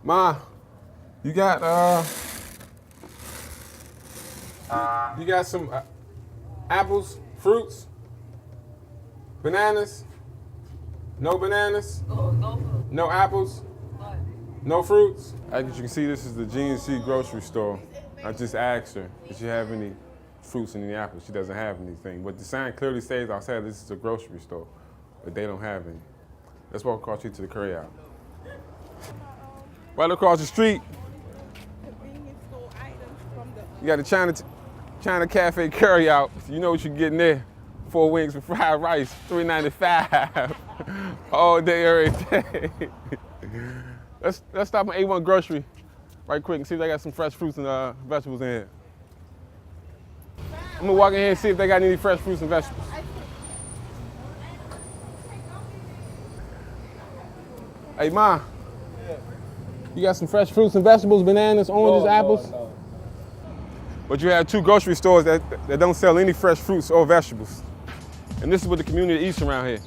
Ma, you got some apples, fruits, bananas? No bananas? No apples? No fruits? As you can see, this is the G&C grocery store. I just asked her, does she have any fruits and any apples? She doesn't have anything. But the sign clearly says outside this is a grocery store, but they don't have any. Let's walk across here to the curry out. Right across the street, you got the China Cafe curry out. You know what you're getting there. 4 wings with fried rice, $3.95. All day, every day. Let's stop at A1 Grocery right quick and see if they got some fresh fruits and vegetables in here. I'm gonna walk in here and see if they got any fresh fruits and vegetables. Hey, Ma. You got some fresh fruits and vegetables, bananas, oranges, apples? No. But you have 2 grocery stores that don't sell any fresh fruits or vegetables. And this is what the community eats around here.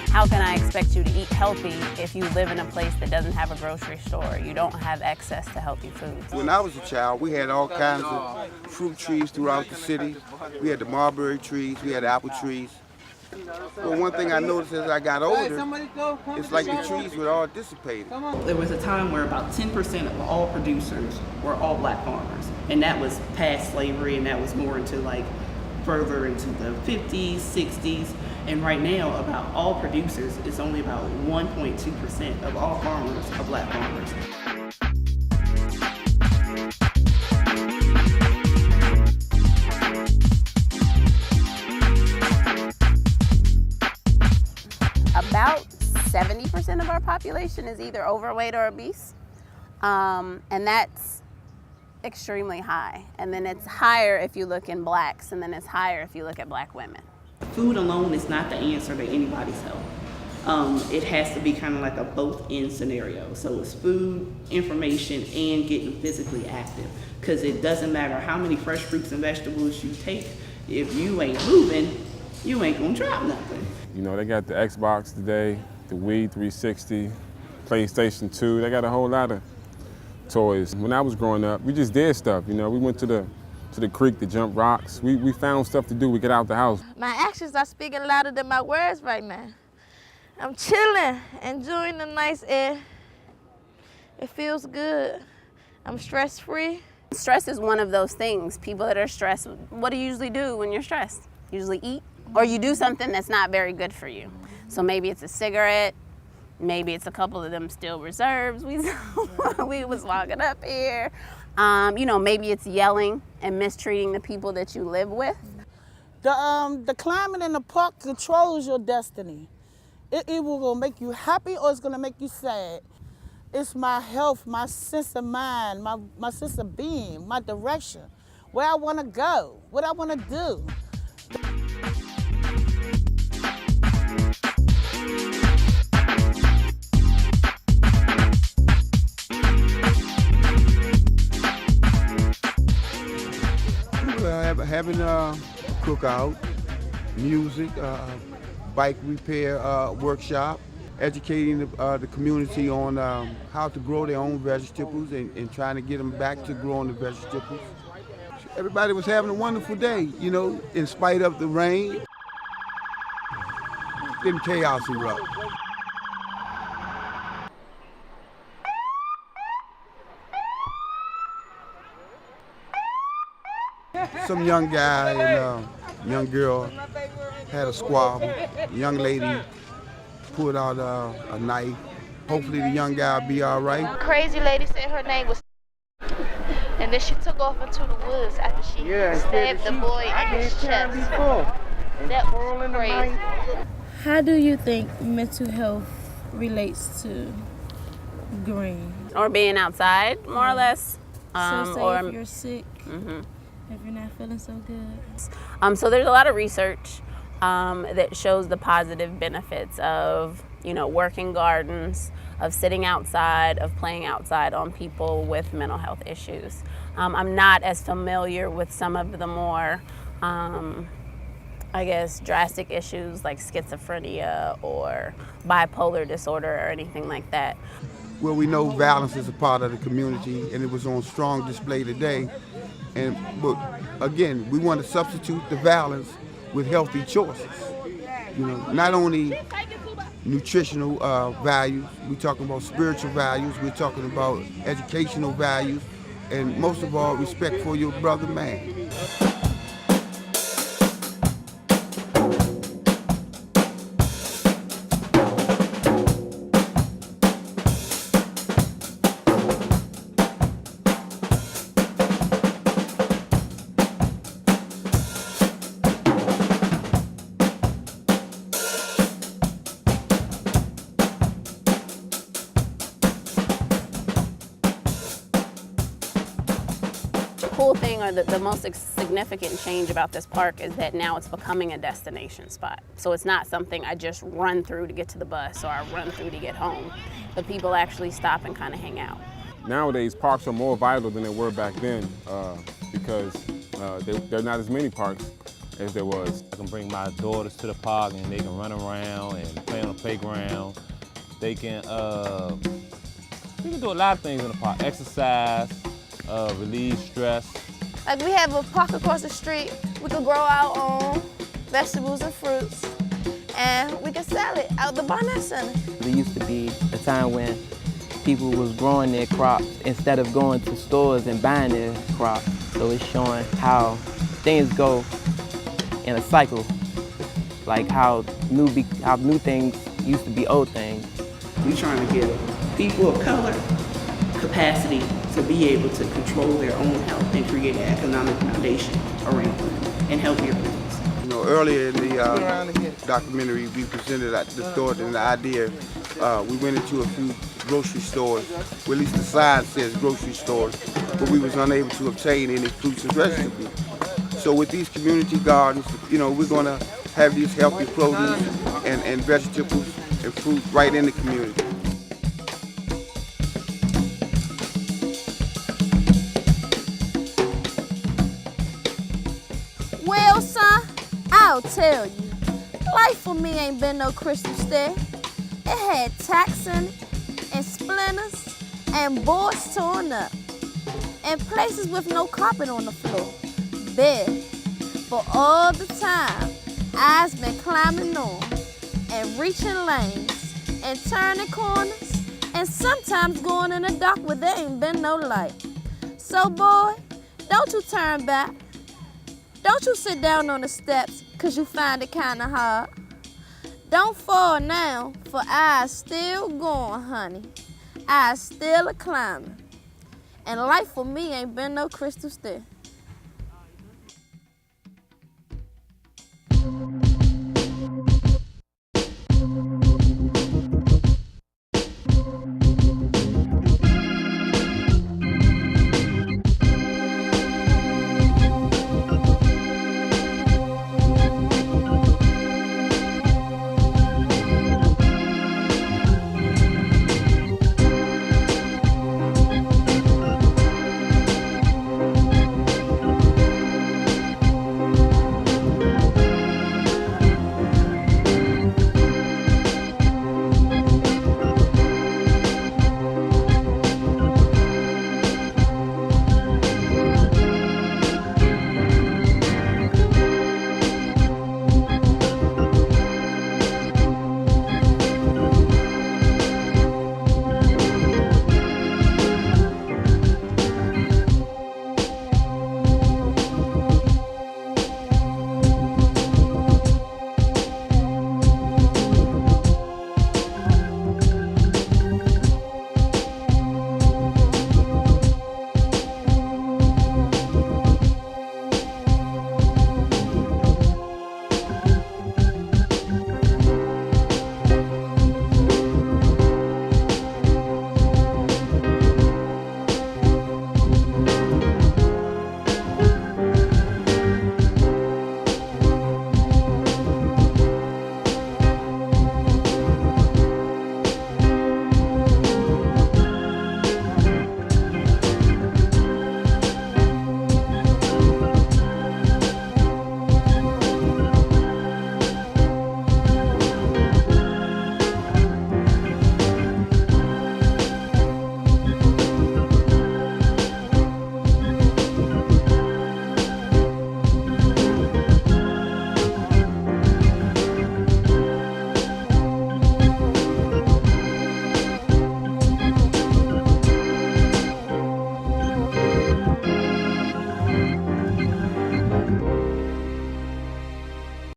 How can I expect you to eat healthy if you live in a place that doesn't have a grocery store? You don't have access to healthy foods. When I was a child, we had all kinds of fruit trees throughout the city. We had the mulberry trees, we had apple trees. But one thing I noticed as I got older, it's like the trees were all dissipated. There was a time where about 10% of all producers were all black farmers. And that was past slavery, and that was more into like further into the 50s, 60s. And right now, about all producers, it's only about 1.2% of all farmers are black farmers. About 70% of our population is either overweight or obese, and that's extremely high. And then it's higher if you look in blacks, and then it's higher if you look at black women. Food alone is not the answer to anybody's health. It has to be kind of like a both-end scenario. So it's food, information, and getting physically active. Because it doesn't matter how many fresh fruits and vegetables you take, if you ain't moving, you ain't gonna drop nothing. You know, they got the Xbox today, the Wii 360, PlayStation 2. They got a whole lot of toys. When I was growing up, we just did stuff. You know, we went to the creek to jump rocks. We found stuff to do. We get out the house. My actions are speaking louder than my words right now. I'm chilling, enjoying the nice air. It feels good. I'm stress-free. Stress is one of those things. People that are stressed, what do you usually do when you're stressed? Usually eat, or you do something that's not very good for you. So maybe it's a cigarette, maybe it's a couple of them Still Reserves we was walking up here. You know, maybe it's yelling and mistreating the people that you live with. The climate in the park controls your destiny. It either will make you happy or it's gonna make you sad. It's my health, my sense of mind, my sense of being, my direction, where I wanna go, what I wanna do. Having a cookout, music, bike repair workshop, educating the community on how to grow their own vegetables and trying to get them back to growing the vegetables. Everybody was having a wonderful day, you know, in spite of the rain. Then chaos erupted. Some young guy in Young girl had a squabble. The young lady pulled out a knife. Hopefully the young guy will be all right. Crazy lady said her name was, and then she took off into the woods after she stabbed the boy in his chest. That was crazy. How do you think mental health relates to green? Or being outside, more or less. So say or if you're sick, if you're not feeling so good. So there's a lot of research that shows the positive benefits of, working gardens, of sitting outside, of playing outside on people with mental health issues. I'm not as familiar with some of the more, drastic issues like schizophrenia or bipolar disorder or anything like that. Well, we know violence is a part of the community, and it was on strong display today. But again, we want to substitute the violence with healthy choices. Not only nutritional values, we're talking about spiritual values, we're talking about educational values, and most of all, respect for your brother man. Cool thing, or the most significant change about this park, is that now it's becoming a destination spot. So it's not something I just run through to get to the bus or I run through to get home, but people actually stop and kind of hang out. Nowadays, parks are more vital than they were back then because there are not as many parks as there was. I can bring my daughters to the park and they can run around and play on the playground. They can do a lot of things in the park, exercise, relieve stress. Like we have a park across the street. We can grow our own vegetables and fruits, and we can sell it out the Barnett Center. There used to be a time when people was growing their crops instead of going to stores and buying their crops. So it's showing how things go in a cycle, like how new things used to be old things. We're trying to give people of color capacity to be able to control their own health and create an economic foundation around them and healthier things. Earlier in the documentary, we presented the thought and the idea. We went into a few grocery stores, well, at least the sign says grocery stores, but we was unable to obtain any fruits and vegetables. So with these community gardens, we're going to have these healthy produce and vegetables and fruit right in the community. Well, son, I'll tell you, life for me ain't been no crystal stair. It had tacks in it, and splinters, and boards torn up, and places with no carpet on the floor, bare. But all the time, I've been climbing on, and reaching lanes, and turning corners, and sometimes going in the dark where there ain't been no light. So boy, don't you turn back. Don't you sit down on the steps, 'cause you find it kinda hard. Don't fall now, for I's still going, honey. I's still a climbing. And life for me ain't been no crystal stair.